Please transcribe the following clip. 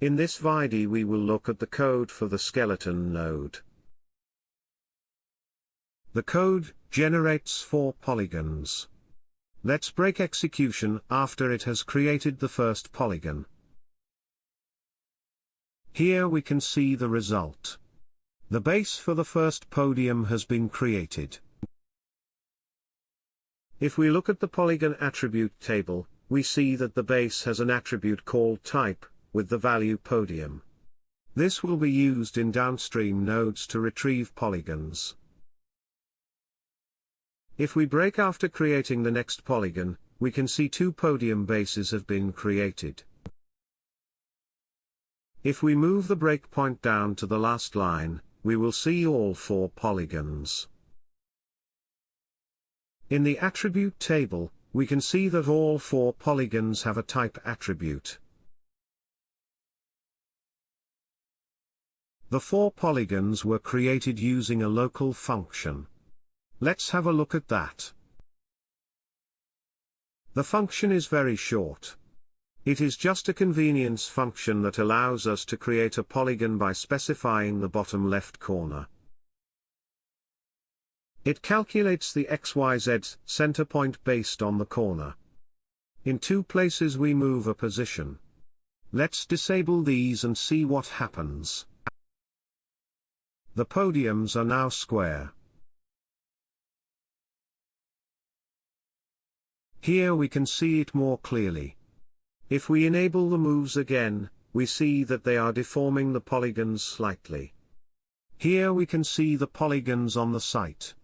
In this video we will look at the code for the skeleton node. The code generates 4 polygons. Let's break execution after it has created the first polygon. Here we can see the result. The base for the first podium has been created. If we look at the polygon attribute table, we see that the base has an attribute called type, with the value podium. This will be used in downstream nodes to retrieve polygons. If we break after creating the next polygon, we can see 2 podium bases have been created. If we move the breakpoint down to the last line, we will see all 4 polygons. In the attribute table, we can see that all 4 polygons have a type attribute. The 4 polygons were created using a local function. Let's have a look at that. The function is very short. It is just a convenience function that allows us to create a polygon by specifying the bottom left corner. It calculates the XYZ center point based on the corner. In 2 places we move a position. Let's disable these and see what happens. The podiums are now square. Here we can see it more clearly. If we enable the moves again, we see that they are deforming the polygons slightly. Here we can see the polygons on the site.